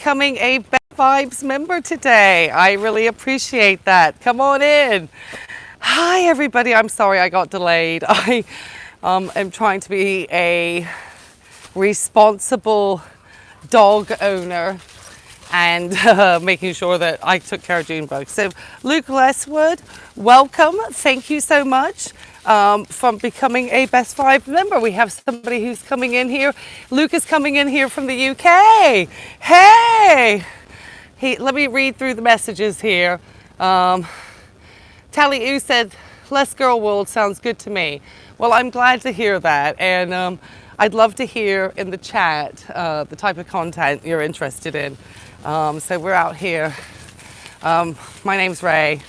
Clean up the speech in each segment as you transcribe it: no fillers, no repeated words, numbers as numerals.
becoming a Best Vibes member today. I really appreciate that. Come on in. Hi, everybody. I'm sorry I got delayed. I am trying to be a responsible dog owner and making sure that I took care of June Bug. So Luke Leswood, welcome. Thank you so much from becoming a Best Vibe member. We have somebody who's coming in here. Luke is coming in here from the UK. Hey! Let me read through the messages here. Tally Oo said, less girl world sounds good to me. Well, I'm glad to hear that. And I'd love to hear in the chat the type of content you're interested in. So we're out here. My name's Rae.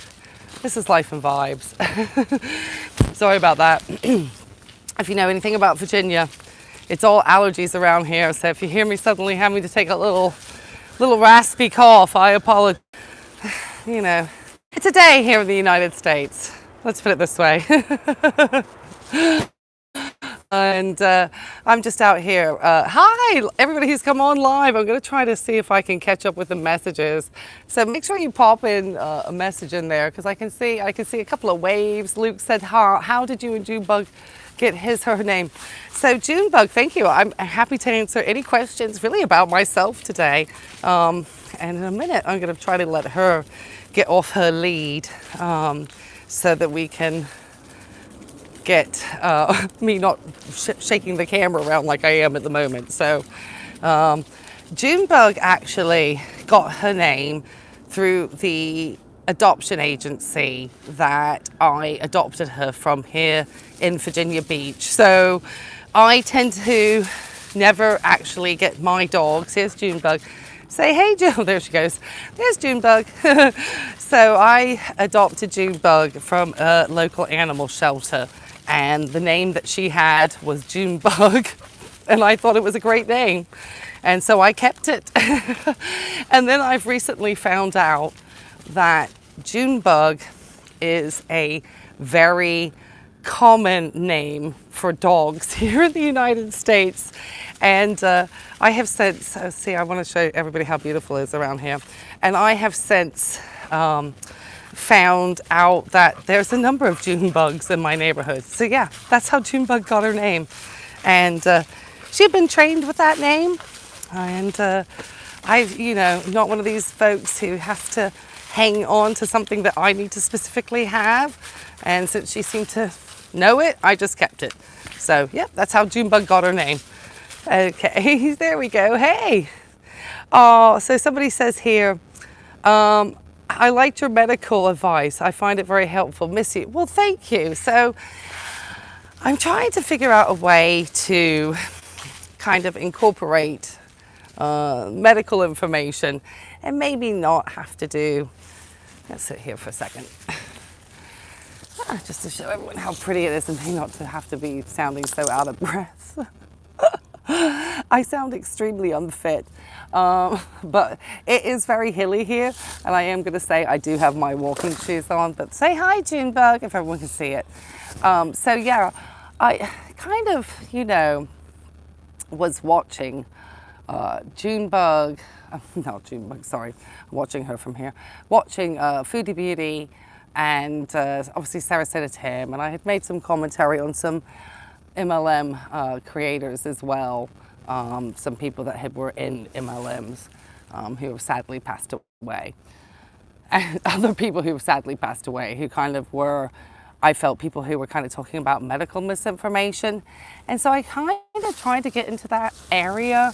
This is Life and Vibes. Sorry about that. If you know anything about Virginia, it's all allergies around here. So if you hear me suddenly having to take a little raspy cough, I apologize. You know, it's a day here in the United States. Let's put it this way. And I'm just out here. Hi, everybody who's come on live. I'm going to try to see if I can catch up with the messages. So make sure you pop in a message in there because I can see a couple of waves. Luke said, how did you and June Bug get her name? So June Bug, thank you. I'm happy to answer any questions really about myself today. And in a minute, I'm going to try to let her get off her lead so that we can get me not shaking the camera around like I am at the moment. So June Bug actually got her name through the adoption agency that I adopted her from here in Virginia Beach. So I tend to never actually get my dogs. Here's June Bug. Say, hey, June. There she goes. There's June Bug. So I adopted June Bug from a local animal shelter. And the name that she had was June Bug. And I thought it was a great name. And so I kept it. And then I've recently found out that June Bug is a very common name for dogs here in the United States. And I have since, see, I want to show everybody how beautiful it is around here. And I have since found out that there's a number of June Bugs in my neighborhood. So yeah, that's how June Bug got her name. And she had been trained with that name. And not one of these folks who has to hang on to something that I need to specifically have. And since she seemed to know it, I just kept it. So yeah, that's how June Bug got her name. Okay, there we go. Hey. Oh, so somebody says here, I liked your medical advice. I find it very helpful. Miss you. Well, thank you. So I'm trying to figure out a way to kind of incorporate medical information and maybe not have to do, let's sit here for a second. Just to show everyone how pretty it is and me not to have to be sounding so out of breath. I sound extremely unfit, but it is very hilly here, and I am going to say I do have my walking shoes on, but say hi, June Bug, if everyone can see it. So yeah, I kind of, was watching June Bug, not June Bug, sorry, I'm watching her from here, watching Foodie Beauty, and obviously Sarah Said It Him, and I had made some commentary on some MLM creators as well, some people that were in MLMs who have sadly passed away, and other people who have sadly passed away who kind of were, I felt, people who were kind of talking about medical misinformation. And so I kind of tried to get into that area,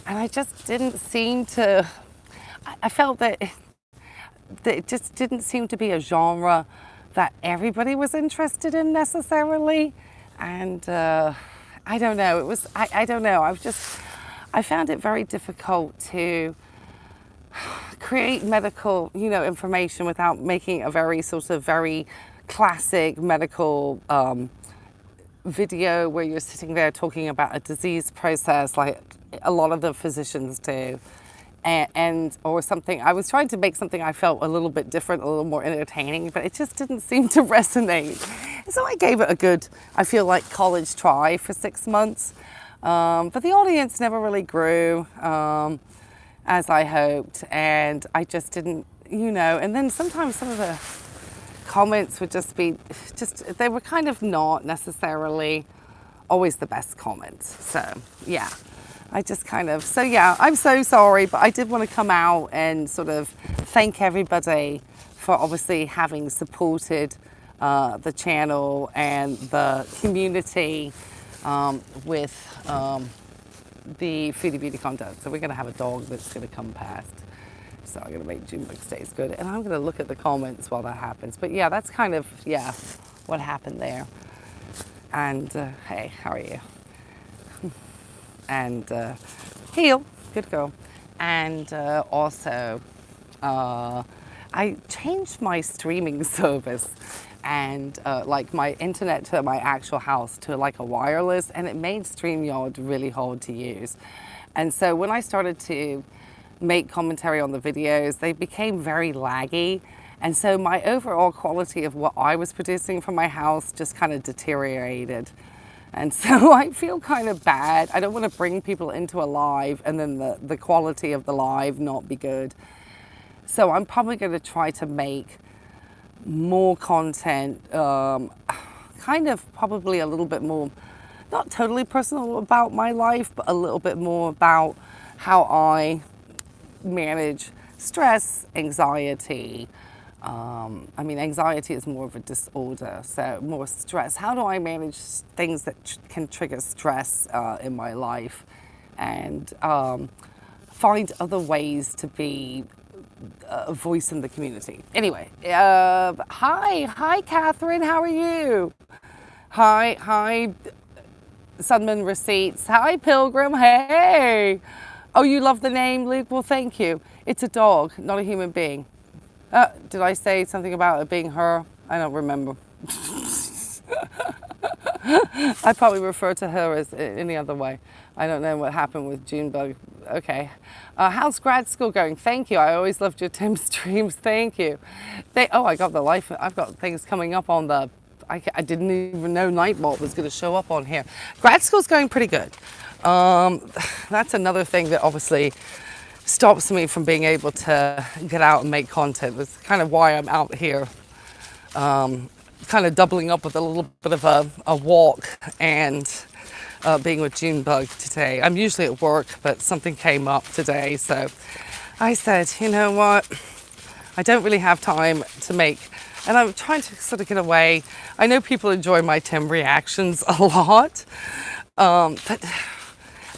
and I just didn't seem to, I felt that it just didn't seem to be a genre that everybody was interested in necessarily. And I don't know, it was, I don't know, I found it very difficult to create medical, information without making a very very classic medical video where you're sitting there talking about a disease process like a lot of the physicians do. Or something, I was trying to make something I felt a little bit different, a little more entertaining, but it just didn't seem to resonate. So I gave it a good, I feel like, college try for 6 months. But the audience never really grew. as I hoped, and I just didn't, and then sometimes some of the comments would just be, they were kind of not necessarily always the best comments. So yeah, I'm so sorry, but I did want to come out and sort of thank everybody for obviously having supported the channel and the community with the Foodie Beauty content. So we're going to have a dog that's going to come past. So I'm going to make June Bug stays good. And I'm going to look at the comments while that happens. But yeah, that's kind of, what happened there. And hey, how are you? And heel, good girl. And also, I changed my streaming service and like my internet to my actual house to like a wireless, and it made StreamYard really hard to use. And so when I started to make commentary on the videos, they became very laggy. And so my overall quality of what I was producing from my house just kind of deteriorated. And so I feel kind of bad. I don't want to bring people into a live and then the quality of the live not be good. So I'm probably going to try to make more content, kind of probably a little bit more, not totally personal about my life, but a little bit more about how I manage stress, anxiety. I mean, anxiety is more of a disorder, so more stress. How do I manage things that can trigger stress in my life, and find other ways to be a voice in the community? Anyway, hi, Catherine. How are you? Hi, Sunman Receipts. Hi, Pilgrim. Hey. Oh, you love the name, Luke? Well, thank you. It's a dog, not a human being. Did I say something about it being her? I don't remember. I probably refer to her as any other way. I don't know what happened with June Bug. Okay. How's grad school going? Thank you. I always loved your Tim streams. Thank you. I got I've got things coming up on the, I didn't even know Nightbot was going to show up on here. Grad school's going pretty good. That's another thing that obviously stops me from being able to get out and make content. That's kind of why I'm out here, kind of doubling up with a little bit of a walk and being with June Bug today. I'm usually at work, but something came up today, so I said, you know what, I don't really have time to make, and I'm trying to sort of get away. I know people enjoy my Tim reactions a lot, but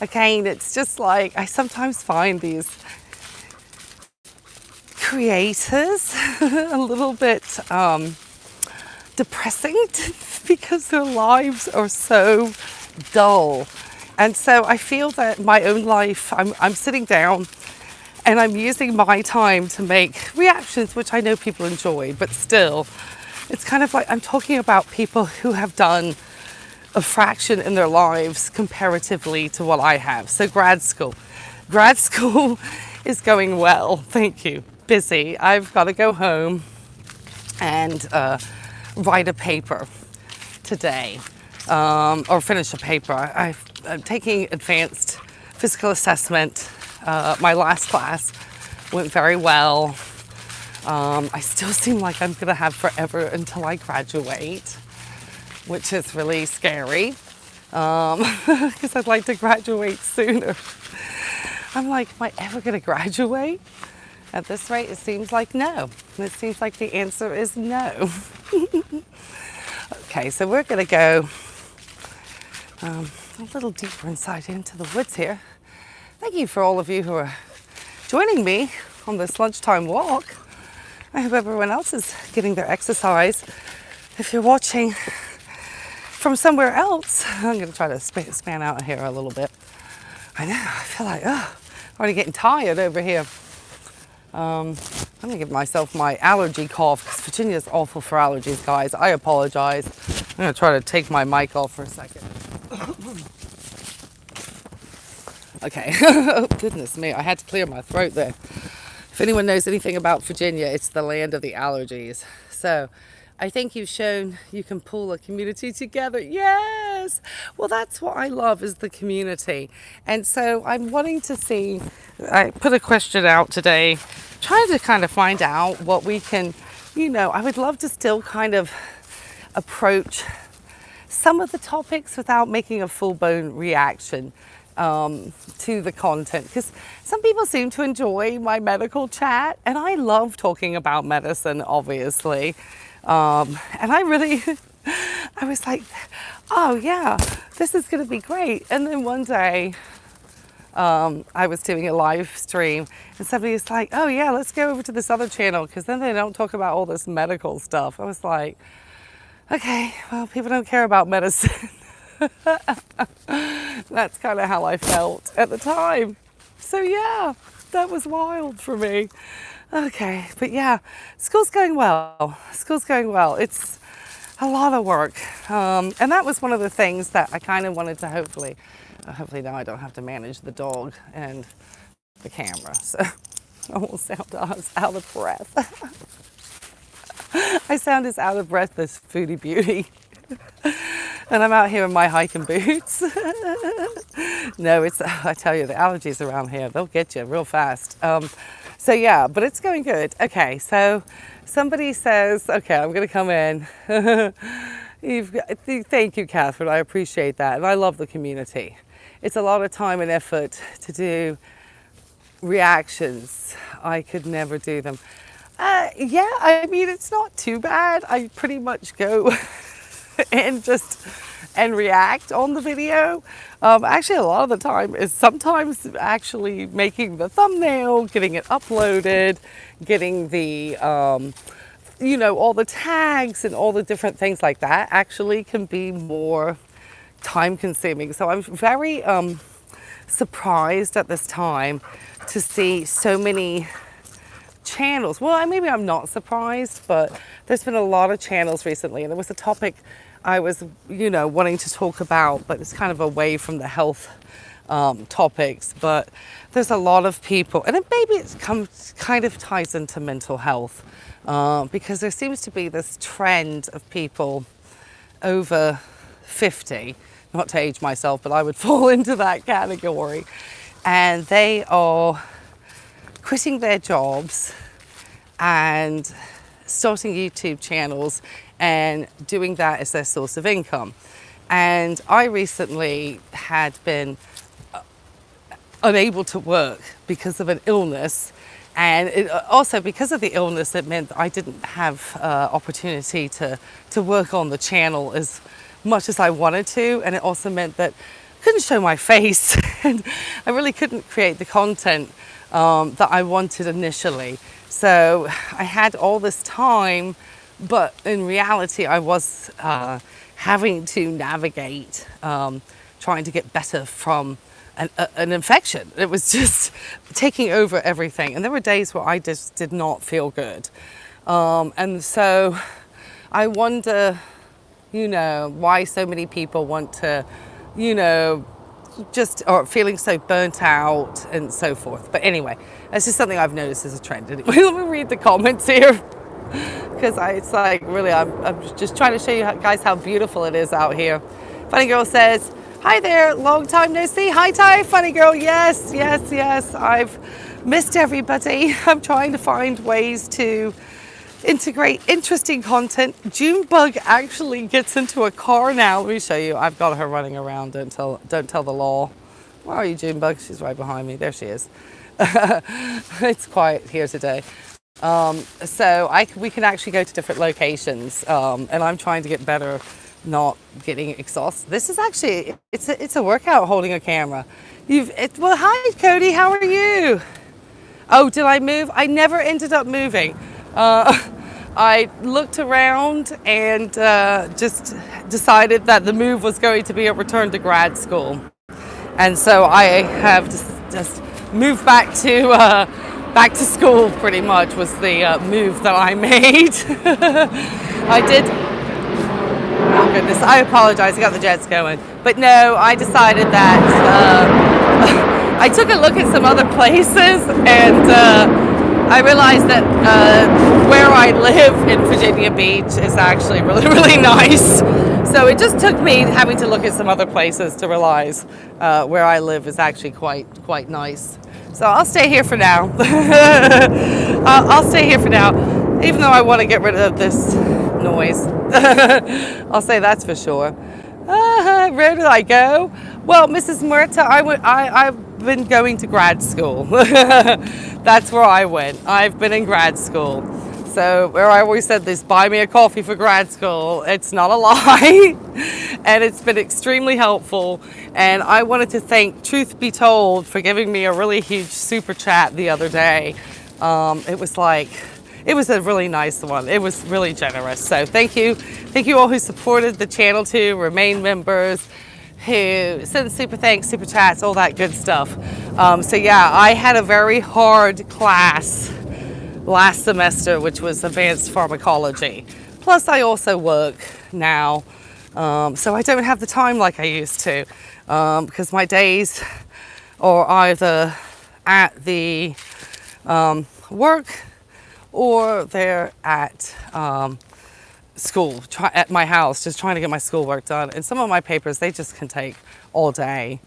again, it's just like I sometimes find these creators a little bit depressing because their lives are so dull. And so I feel that my own life, I'm sitting down and I'm using my time to make reactions, which I know people enjoy, but still, it's kind of like I'm talking about people who have done a fraction in their lives comparatively to what I have. So grad school is going well, thank you. Busy. I've got to go home and write a paper today, or finish a paper. I'm taking advanced physical assessment. My last class went very well. I still seem like I'm gonna have forever until I graduate, which is really scary, because I'd like to graduate sooner. I'm like, am I ever gonna graduate? At this rate, it seems like no. It seems like the answer is no. Okay, so we're gonna go a little deeper inside into the woods here. Thank you for all of you who are joining me on this lunchtime walk. I hope everyone else is getting their exercise. If you're watching from somewhere else, I'm gonna try to span out here a little bit. I know, I feel like, I'm already getting tired over here. I'm gonna give myself my allergy cough because Virginia's awful for allergies, guys. I apologize. I'm gonna try to take my mic off for a second. Okay, oh, goodness me, I had to clear my throat there. If anyone knows anything about Virginia, it's the land of the allergies. So I think you've shown you can pull a community together. Yes! yes. Well, that's what I love is the community. And so I'm wanting to see, I put a question out today, trying to kind of find out what we can, I would love to still kind of approach some of the topics without making a full-blown reaction to the content, because some people seem to enjoy my medical chat, and I love talking about medicine, obviously. And I really, I was like, oh yeah, this is going to be great. And then one day, I was doing a live stream, and somebody was like, oh yeah, let's go over to this other channel, because then they don't talk about all this medical stuff. I was like, okay, well, people don't care about medicine. That's kind of how I felt at the time. So yeah, that was wild for me. Okay, but yeah, school's going well. School's going well. It's a lot of work. And that was one of the things that I kind of wanted to hopefully now I don't have to manage the dog and the camera. So I won't sound out of breath. I sound as out of breath as Foodie Beauty. And I'm out here in my hiking boots. No, I tell you, the allergies around here, they'll get you real fast. So yeah, but it's going good. Okay, so somebody says, okay, I'm gonna come in. Thank you, Catherine, I appreciate that. And I love the community. It's a lot of time and effort to do reactions. I could never do them. Yeah, I mean, it's not too bad. I pretty much go and react on the video. Actually, a lot of the time is sometimes actually making the thumbnail, getting it uploaded, getting the, all the tags and all the different things like that actually can be more time consuming. So I'm very surprised at this time to see so many channels. Well, maybe I'm not surprised, but there's been a lot of channels recently, and there was a topic I was, wanting to talk about, but it's kind of away from the health topics. But there's a lot of people, and maybe it kind of ties into mental health, because there seems to be this trend of people over 50, not to age myself, but I would fall into that category, and they are quitting their jobs and starting YouTube channels and doing that as their source of income. And I recently had been unable to work because of an illness, and also because of the illness, it meant that I didn't have opportunity to work on the channel as much as I wanted to, and it also meant that I couldn't show my face and I really couldn't create the content that I wanted initially. So I had all this time, but in reality I was having to navigate trying to get better from an infection. It was just taking over everything, and there were days where I just did not feel good, and so I wonder, why so many people want to, just are feeling so burnt out and so forth. But anyway, that's just something I've noticed as a trend. Anyway, let me read the comments here, because it's like, really, I'm just trying to show you guys how beautiful it is out here. Funny Girl says, hi there, long time no see. Hi Ty, Funny Girl. Yes, I've missed everybody. I'm trying to find ways to integrate interesting content. June Bug actually gets into a car now. Let me show you. I've got her running around. Don't tell the law. Where are you, June Bug? She's right behind me. There she is. It's quiet here today. So we can actually go to different locations, and I'm trying to get better, not getting exhausted. This is actually, it's a workout holding a camera. Well, hi Cody, how are you? Oh, did I move? I never ended up moving. I looked around and just decided that the move was going to be a return to grad school. And so I have just moved back to school, pretty much, was the move that I made. I did, oh goodness, I apologize, I got the jets going. But no, I decided that I took a look at some other places, and I realized that where I live in Virginia Beach is actually really, really nice. So it just took me having to look at some other places to realize where I live is actually quite nice. So I'll stay here for now. I'll stay here for now, even though I want to get rid of this noise. I'll say that's for sure. Where did I go? Well, Mrs. Muerta, I've been going to grad school. That's where I went. I've been in grad school. So where I always said this, buy me a coffee for grad school, it's not a lie. And it's been extremely helpful. And I wanted to thank Truth Be Told for giving me a really huge super chat the other day. It was a really nice one. It was really generous. So thank you. Thank you all who supported the channel too, remain members, who sent super thanks, super chats, all that good stuff. So yeah, I had a very hard class last semester, which was advanced pharmacology. Plus I also work now, so I don't have the time like I used to, because my days are either at the work or they're at school, at my house, just trying to get my schoolwork done. And some of my papers, they just can take all day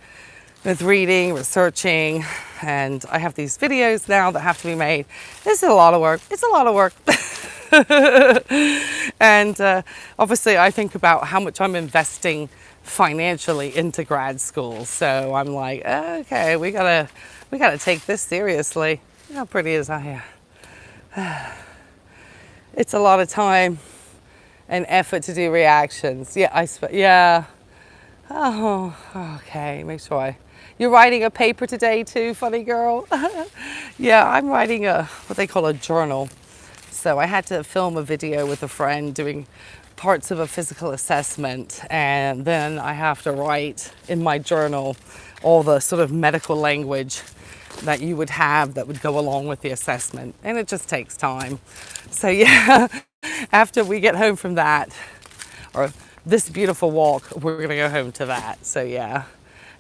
with reading, researching, and I have these videos now that have to be made. This is a lot of work. It's a lot of work. And obviously I think about how much I'm investing financially into grad school. So I'm like, okay, we gotta take this seriously. How pretty is I here? It's a lot of time and effort to do reactions. Yeah, Oh, okay, make sure you're writing a paper today too, funny girl. Yeah, I'm writing what they call a journal. So I had to film a video with a friend doing parts of a physical assessment, and then I have to write in my journal all the sort of medical language that you would have that would go along with the assessment, and it just takes time. So yeah, after we get home from that, or this beautiful walk, we're gonna go home to that. So yeah.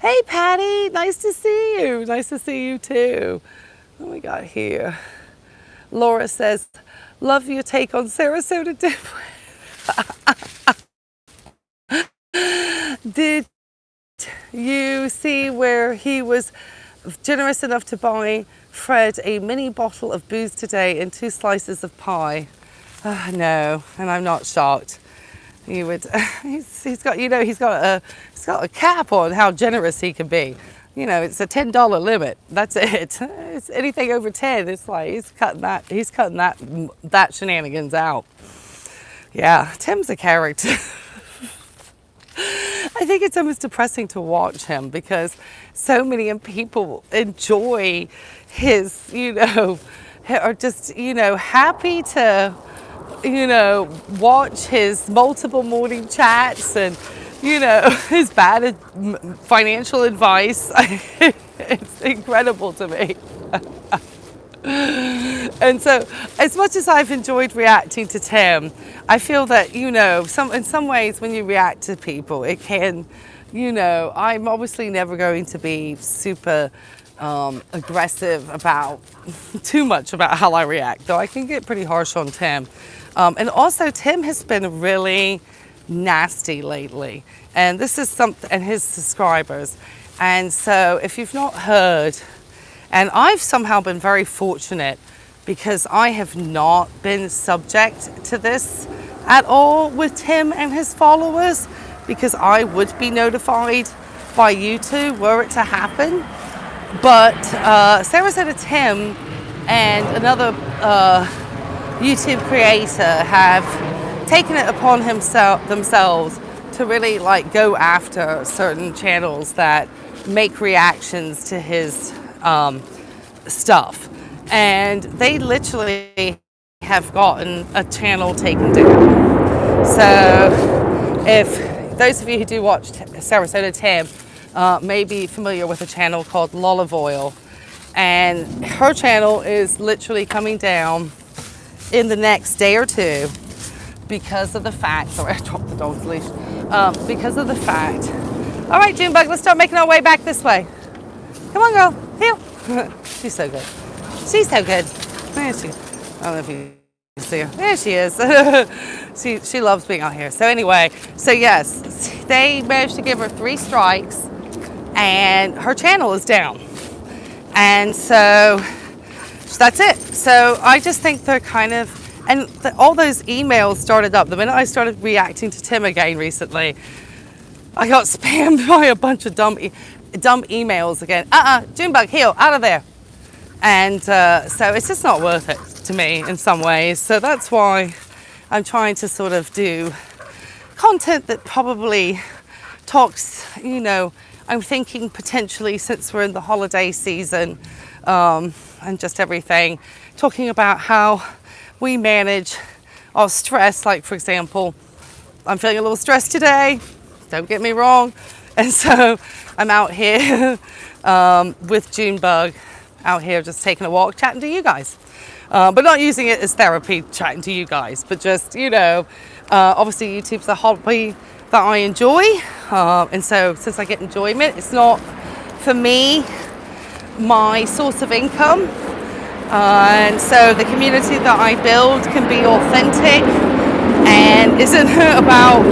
Hey Patty, nice to see you. Nice to see you too. What we got here? Laura says, love your take on Sarasota dip. Did you see where he was generous enough to buy Fred a mini bottle of booze today and 2 slices of pie? No, and I'm not shocked. He would. He's got a cap on how generous he can be. You know, it's a $10 limit. That's it. It's anything over 10. It's like he's cutting that shenanigans out. Yeah, Tim's a character. I think it's almost depressing to watch him because so many people enjoy his, are just, happy to, watch his multiple morning chats and, his bad financial advice. It's incredible to me. And so, as much as I've enjoyed reacting to Tim, I feel that, in some ways when you react to people, it can, I'm obviously never going to be super aggressive about too much about how I react, though I can get pretty harsh on Tim. And also, Tim has been really nasty lately, and this is something, and his subscribers. And so, if you've not heard, and I've somehow been very fortunate because I have not been subject to this at all with Tim and his followers, because I would be notified by YouTube were it to happen. But Sarasota Tim and another YouTube creator have taken it upon themselves to really go after certain channels that make reactions to his stuff, and they literally have gotten a channel taken down. So if those of you who do watch Sarasota Tim may be familiar with a channel called Lolivoil, and her channel is literally coming down in the next day or two because of the fact, sorry, I dropped the dog's leash, because of the fact, all right, June Bug, let's start making our way back this way. Come on, girl, here. She's so good. She's so good. There she is. I don't know if you can see her. There she is. She loves being out here. So anyway, so yes, they managed to give her 3 strikes and her channel is down. And so that's it. So I just think they're kind of, and all those emails started up. The minute I started reacting to Tim again recently, I got spammed by a bunch of dumb emails again. June Bug, heal, out of there. And so it's just not worth it to me in some ways. So that's why I'm trying to sort of do content that probably talks, you know, I'm thinking potentially, since we're in the holiday season and just everything, talking about how we manage our stress. Like, for example, I'm feeling a little stressed today, don't get me wrong. And so I'm out here with June Bug, out here just taking a walk, chatting to you guys. But not using it as therapy, chatting to you guys, but just, you know, obviously YouTube's a hobby that I enjoy. And so since I get enjoyment, it's not, for me, my source of income. And so the community that I build can be authentic and isn't about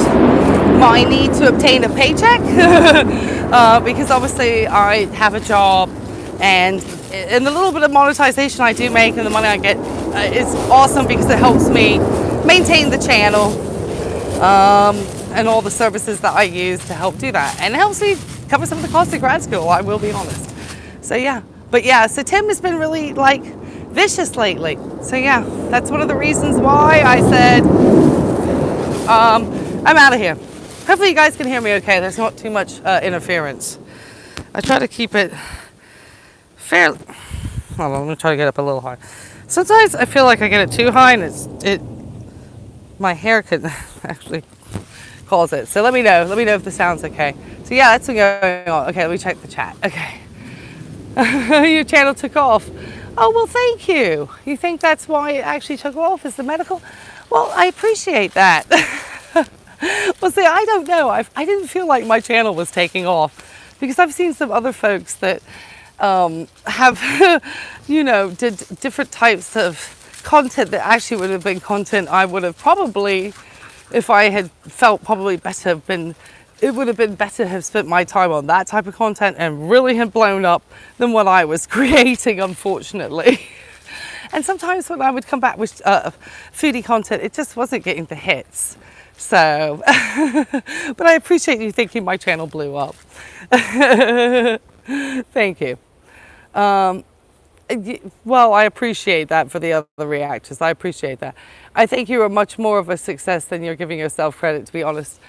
my need to obtain a paycheck. Because obviously I have a job, and the little bit of monetization I do make and the money I get is awesome because it helps me maintain the channel and all the services that I use to help do that. And it helps me cover some of the costs of grad school, I will be honest. So yeah, but yeah, so Tim has been really like vicious lately. So yeah, that's one of the reasons why I said I'm out of here. Hopefully you guys can hear me okay. There's not too much interference. I try to keep it fairly. Hold on, I'm gonna try to get up a little high. Sometimes I feel like I get it too high, and my hair could actually cause it. So let me know if the sound's okay. So yeah, that's what's going on. Okay, let me check the chat. Okay. Your channel took off. Oh, well, thank you. You think that's why it actually took off, is the medical? Well, I appreciate that. Well, see, I don't know. I didn't feel like my channel was taking off, because I've seen some other folks that have, you know, did different types of content that actually would have been content I would have probably, if I had felt probably better, it would have been better to have spent my time on that type of content and really have blown up than what I was creating, unfortunately. And sometimes when I would come back with foodie content, it just wasn't getting the hits. So, but I appreciate you thinking my channel blew up. Thank you. Well, I appreciate that for the other reactors. I appreciate that. I think you are much more of a success than you're giving yourself credit, to be honest.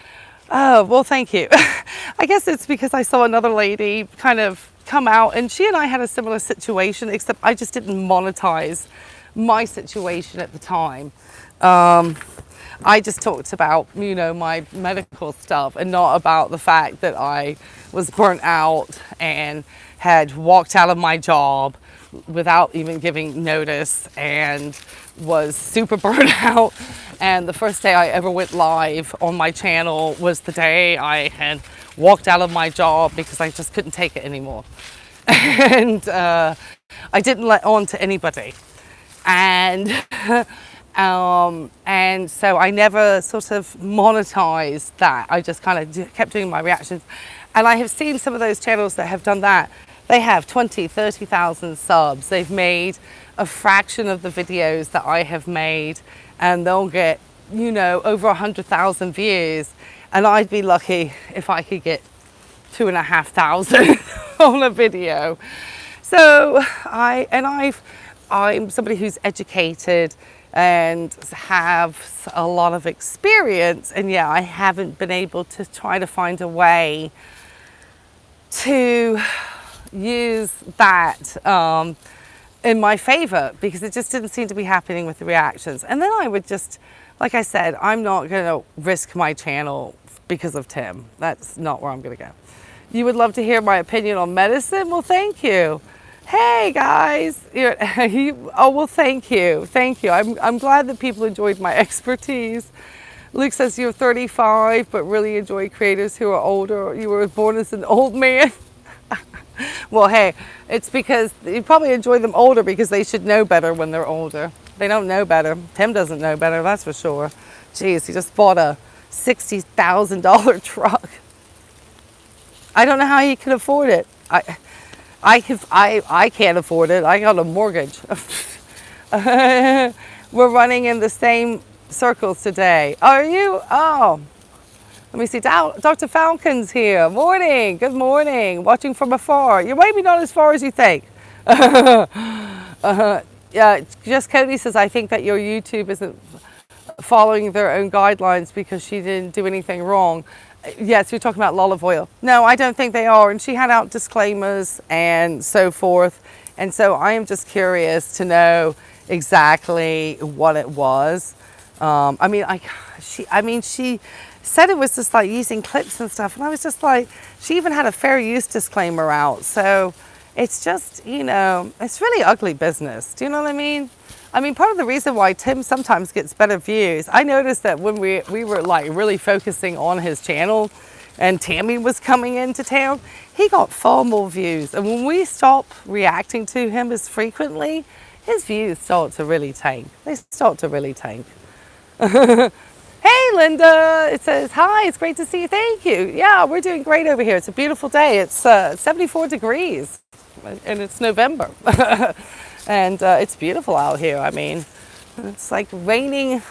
Oh, well, thank you. I guess it's because I saw another lady kind of come out, and she and I had a similar situation, except I just didn't monetize my situation at the time. I just talked about, you know, my medical stuff, and not about the fact that I was burnt out and had walked out of my job without even giving notice and was super burnt out. And the first day I ever went live on my channel was the day I had walked out of my job because I just couldn't take it anymore. And I didn't let on to anybody. And so I never sort of monetized that. I just kind of kept doing my reactions. And I have seen some of those channels that have done that. They have 20, 30,000 subs. They've made a fraction of the videos that I have made, and they'll get, you know, over 100,000 views. And I'd be lucky if I could get 2,500 on a video. So I'm somebody who's educated and have a lot of experience, and yeah, I haven't been able to try to find a way to use that in my favor, because it just didn't seem to be happening with the reactions. And then I would just, like I said, I'm not going to risk my channel because of Tim. That's not where I'm going to go. You would love to hear my opinion on medicine? Well, thank you. Hey guys, oh, well, thank you. Thank you. I'm glad that people enjoyed my expertise. Luke says you're 35, but really enjoy creators who are older. You were born as an old man. Well, hey, it's because you probably enjoy them older because they should know better when they're older. They don't know better. Tim doesn't know better, that's for sure. Geez, he just bought a $60,000 truck. I don't know how he can afford it. I can't afford it. I got a mortgage. We're running in the same circles today. Are you? Oh, let me see. Dr. Falcon's here. Morning. Good morning. Watching from afar. You're maybe not as far as you think. Yeah, just Cody says, I think that your YouTube isn't following their own guidelines because she didn't do anything wrong. Yes, you're talking about olive oil. No, I don't think they are. And she had out disclaimers and so forth. And so I am just curious to know exactly what it was. She said it was just like using clips and stuff. And I was just like, she even had a fair use disclaimer out. So it's just, it's really ugly business. Do you know what I mean? I mean, part of the reason why Tim sometimes gets better views, I noticed that when we were like really focusing on his channel and Tammy was coming into town, he got far more views. And when we stop reacting to him as frequently, his views start to really tank. They start to really tank. Hey, Linda, it says, hi, it's great to see you. Thank you. Yeah, we're doing great over here. It's a beautiful day. It's 74 degrees and it's November. And it's beautiful out here. I mean, it's like raining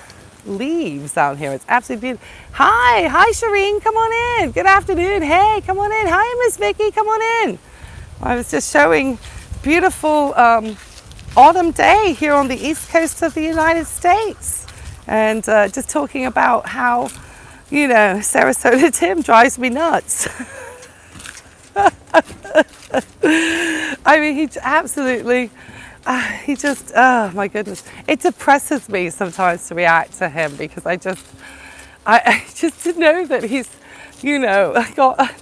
leaves out here. It's absolutely beautiful. Hi, Shireen, come on in. Good afternoon. Hey, come on in. Hi, Miss Vicky, come on in. I was just showing beautiful autumn day here on the east coast of the United States. And just talking about how, Sarasota Tim drives me nuts. I mean, he absolutely... oh my goodness. It depresses me sometimes to react to him because I just to know that he's, got,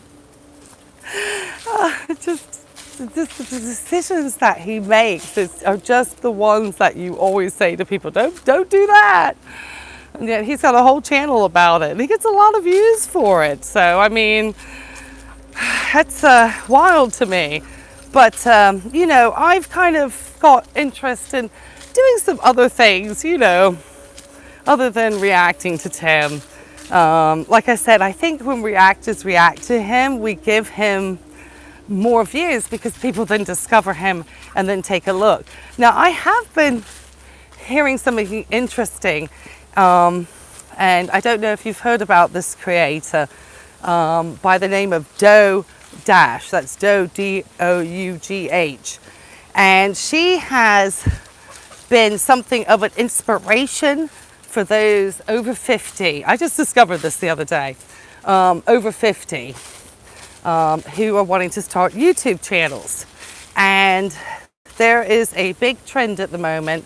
just the decisions that he makes are just the ones that you always say to people, don't do that. And yet he's got a whole channel about it and he gets a lot of views for it. So, I mean, that's wild to me. But, I've kind of got interest in doing some other things, other than reacting to Tim. Like I said, I think when reactors react to him, we give him more views because people then discover him and then take a look. Now, I have been hearing something interesting, and I don't know if you've heard about this creator by the name of Dough Dash. That's Dough, Dough. And she has been something of an inspiration for those over 50. I just discovered this the other day. Over 50 who are wanting to start YouTube channels. And there is a big trend at the moment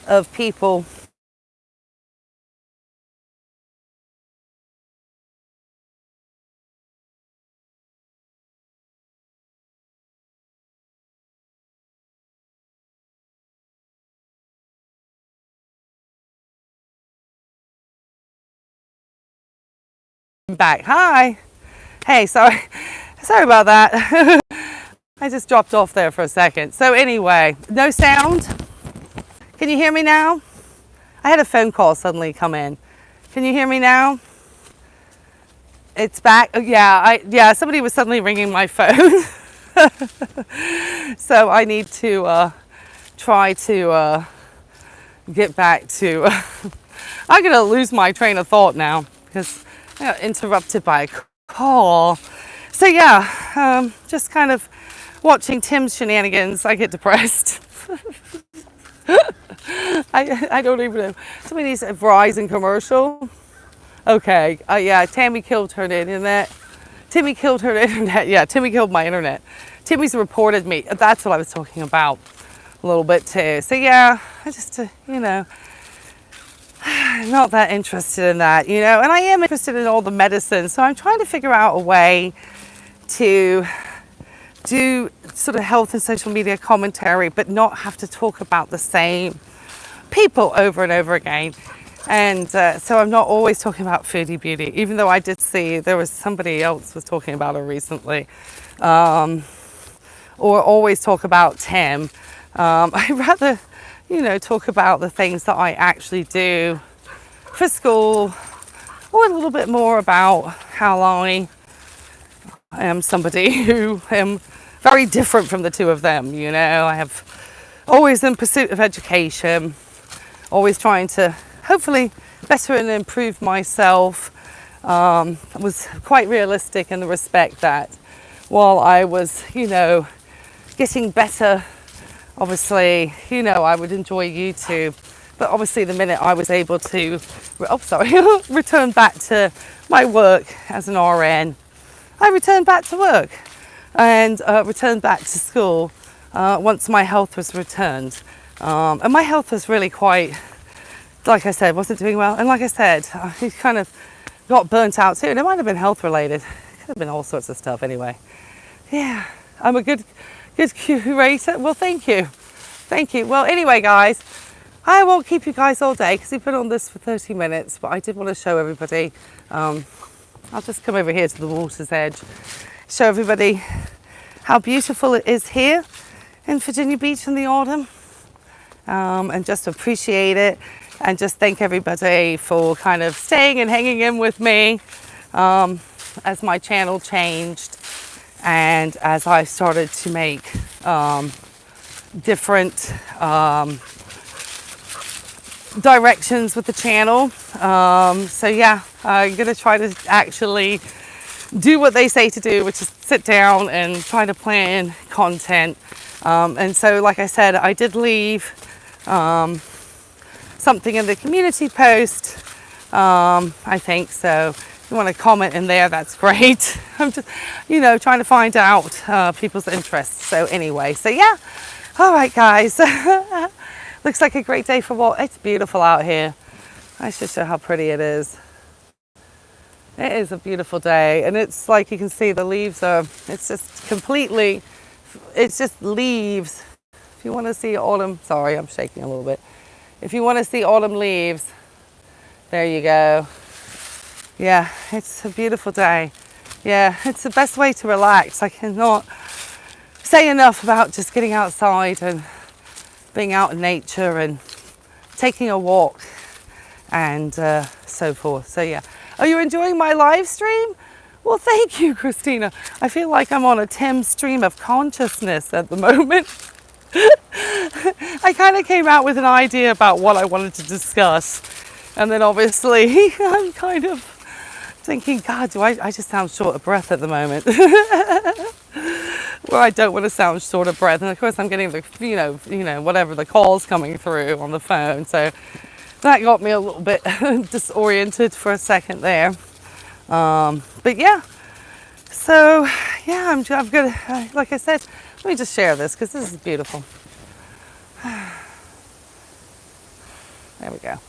of people back. Hi. Hey, sorry about that. I just dropped off there for a second. So anyway, no sound. Can you hear me now? I had a phone call suddenly come in. Can you hear me now? It's back. Oh, yeah, somebody was suddenly ringing my phone. So I need to try to get back to I'm gonna lose my train of thought now because I got interrupted by a call. So yeah, just kind of watching Tim's shenanigans. I get depressed. I don't even know. Somebody needs a Verizon commercial. Okay, yeah, Tammy killed her internet. Timmy killed her internet. Yeah, Timmy killed my internet. Timmy's reported me. That's what I was talking about a little bit too. So yeah, I just, not that interested in that, and I am interested in all the medicine. So I'm trying to figure out a way to do sort of health and social media commentary, but not have to talk about the same people over and over again. And so I'm not always talking about foodie beauty, even though I did see there was somebody else was talking about her recently, or always talk about Tim. I'd rather, talk about the things that I actually do for school, or a little bit more about how I am somebody who am very different from the two of them. You know, I have always in pursuit of education, always trying to hopefully better and improve myself. I was quite realistic in the respect that while I was, you know, getting better, obviously, you know, I would enjoy YouTube. But obviously the minute I was able to, return back to my work as an RN, I returned back to work and returned back to school once my health was returned. And my health was really quite, like I said, wasn't doing well. And like I said, he kind of got burnt out too. And it might have been health related. It could have been all sorts of stuff anyway. Yeah, I'm a good curator. Well, thank you. Thank you. Well, anyway, guys, I won't keep you guys all day because we've been on this for 30 minutes, but I did want to show everybody. I'll just come over here to the water's edge, show everybody how beautiful it is here in Virginia Beach in the autumn, and just appreciate it, and just thank everybody for kind of staying and hanging in with me as my channel changed and as I started to make different directions with the channel. So yeah, I'm gonna try to actually do what they say to do, which is sit down and try to plan content. And so, like I said, I did leave something in the community post, I think. So if you want to comment in there, that's great. I'm just, you know, trying to find out people's interests. So anyway, so yeah. All right, guys. Looks like a great day for walk. It's beautiful out here. I should show how pretty it is. It is a beautiful day, and it's like you can see the leaves are, it's just completely, it's just leaves. If you want to see autumn, sorry, I'm shaking a little bit. If you want to see autumn leaves, there you go. Yeah, it's a beautiful day. Yeah, it's the best way to relax. I cannot say enough about just getting outside and being out in nature and taking a walk and so forth. So yeah, are you enjoying my live stream? Well, thank you, Christina. I feel like I'm on a Thames stream of consciousness at the moment. I kind of came out with an idea about what I wanted to discuss, and then obviously I'm kind of thinking, God, do I just sound short of breath at the moment. Well, I don't want to sound short of breath, and of course I'm getting the, you know, whatever, the calls coming through on the phone, so that got me a little bit disoriented for a second there. But yeah, so yeah, I'm good. Like I said, let me just share this because this is beautiful. There we go.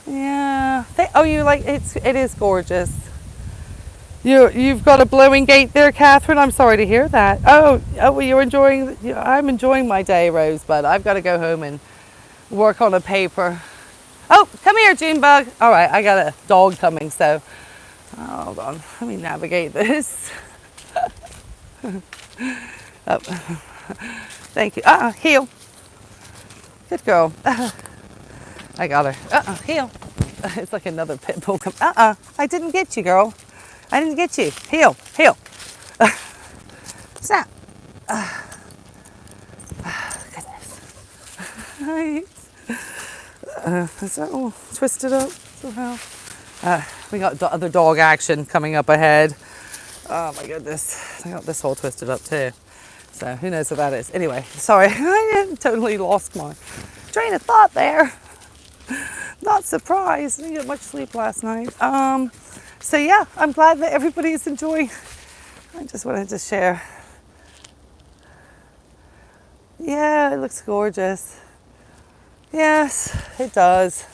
Yeah. Oh, you like it? It is gorgeous. You've got a blowing gate there, Catherine. I'm sorry to hear that. Oh, well, you're enjoying. I'm enjoying my day, Rosebud. I've got to go home and work on a paper. Oh, come here, June Bug. All right, I got a dog coming, so hold on. Let me navigate this. Oh. Thank you. Heel. Good girl. I got her. Heel. It's like another pit bull. I didn't get you, girl. I didn't get you. Heel. Heel. Snap. Goodness. Right. Is that all twisted up somehow? We got the other dog action coming up ahead. Oh my goodness. I got this all twisted up too. So who knows what that is. Anyway, sorry. I totally lost my train of thought there. Not surprised. I didn't get much sleep last night. So yeah, I'm glad that everybody's enjoying. I just wanted to share. Yeah, it looks gorgeous. Yes, it does.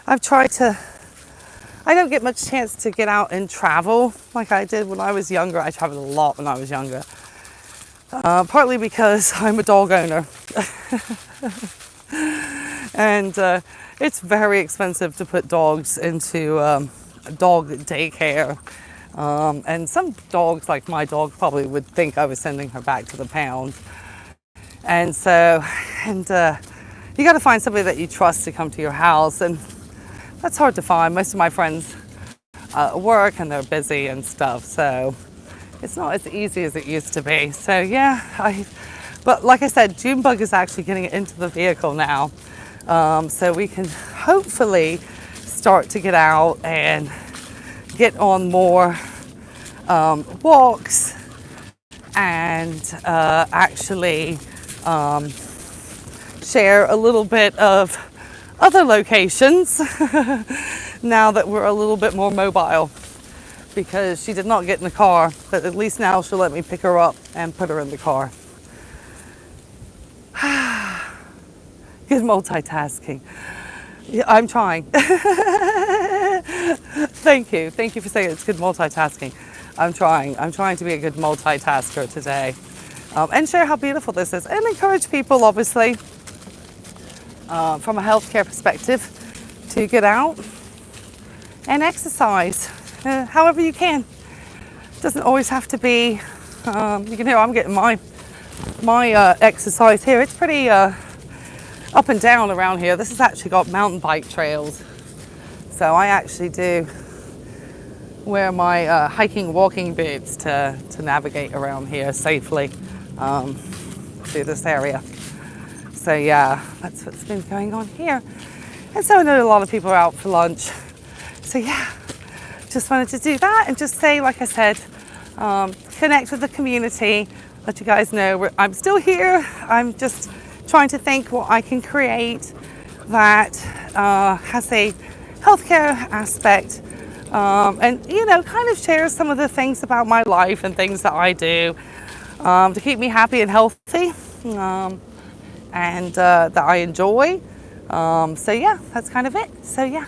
I've tried to, I don't get much chance to get out and travel like I did when I was younger. I traveled a lot when I was younger. Partly because I'm a dog owner. And it's very expensive to put dogs into dog daycare. And some dogs, like my dog, probably would think I was sending her back to the pound. And so, you got to find somebody that you trust to come to your house. And that's hard to find. Most of my friends work and they're busy and stuff, so it's not as easy as it used to be. So yeah, but like I said, June Bug is actually getting it into the vehicle now, so we can hopefully start to get out and get on more walks and actually share a little bit of other locations now that we're a little bit more mobile, because she did not get in the car, but at least now she'll let me pick her up and put her in the car. Good multitasking. Yeah, I'm trying. Thank you for saying it's good multitasking. I'm trying to be a good multitasker today, and share how beautiful this is, and encourage people, obviously, from a healthcare perspective, to get out and exercise however you can. It doesn't always have to be, you can hear I'm getting my exercise here. It's pretty up and down around here. This has actually got mountain bike trails, so I actually do wear my hiking walking boots to navigate around here safely through this area. So yeah, that's what's been going on here. And so I know a lot of people are out for lunch. So yeah, just wanted to do that and just say, like I said, connect with the community, let you guys know I'm still here. I'm just trying to think what I can create that has a healthcare aspect, and kind of share some of the things about my life and things that I do to keep me happy and healthy, and that I enjoy. So yeah, that's kind of it. So yeah,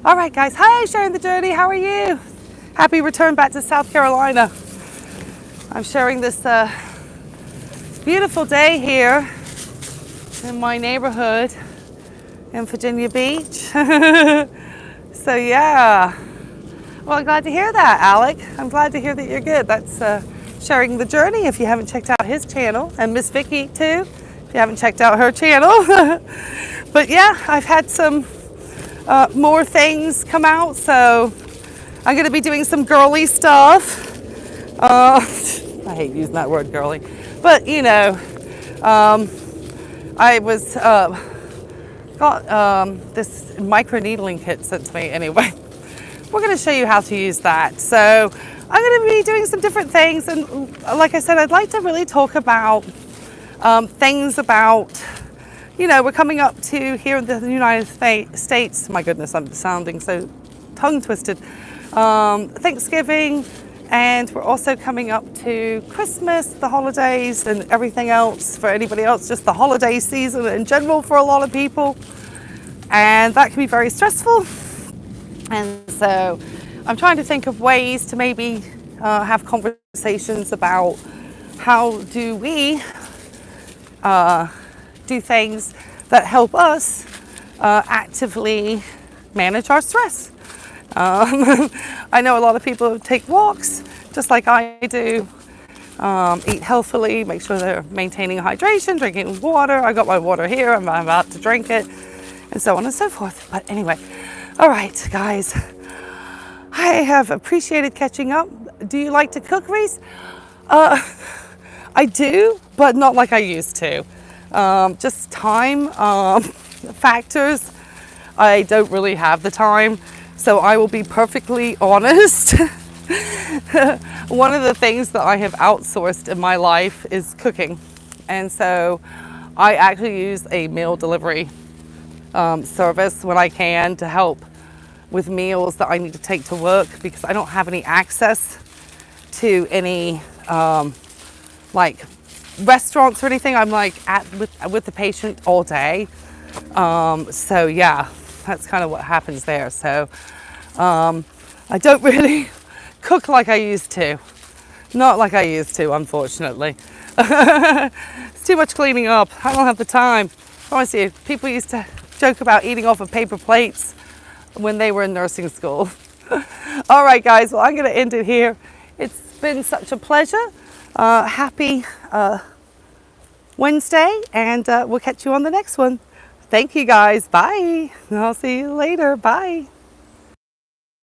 all right guys, hi, sharing the journey, how are you? Happy return back to South Carolina. I'm sharing this beautiful day here in my neighborhood in Virginia Beach. So yeah, well, I'm glad to hear that, Alec. I'm glad to hear that you're good. That's sharing the journey. If you haven't checked out his channel, and Miss Vicky too, if you haven't checked out her channel. But yeah, I've had some more things come out, so I'm going to be doing some girly stuff. I hate using that word, girly, but I was got this micro needling kit sent to me. Anyway, we're going to show you how to use that. So I'm going to be doing some different things, and like I said, I'd like to really talk about things about, we're coming up to here in the United States. My goodness, I'm sounding so tongue twisted. Thanksgiving, and we're also coming up to Christmas, the holidays, and everything else for anybody else, just the holiday season in general for a lot of people. And that can be very stressful. And so I'm trying to think of ways to maybe have conversations about how do we do things that help us actively manage our stress. I know a lot of people take walks just like I do, eat healthily, make sure they're maintaining hydration, drinking water. I got my water here, I'm about to drink it, and so on and so forth. But anyway, all right, guys, I have appreciated catching up. Do you like to cook, Reese? I do, but not like I used to. Just time factors. I don't really have the time. So I will be perfectly honest. One of the things that I have outsourced in my life is cooking. And so I actually use a meal delivery service when I can to help with meals that I need to take to work, because I don't have any access to any like restaurants or anything. I'm like with the patient all day. So yeah, that's kind of what happens there. So I don't really cook like I used to. Not like I used to, unfortunately. It's too much cleaning up. I don't have the time. Honestly, people used to joke about eating off of paper plates when they were in nursing school. All right, guys, well, I'm going to end it here. It's been such a pleasure. Happy Wednesday, and we'll catch you on the next one. Thank you, guys. Bye. I'll see you later. Bye.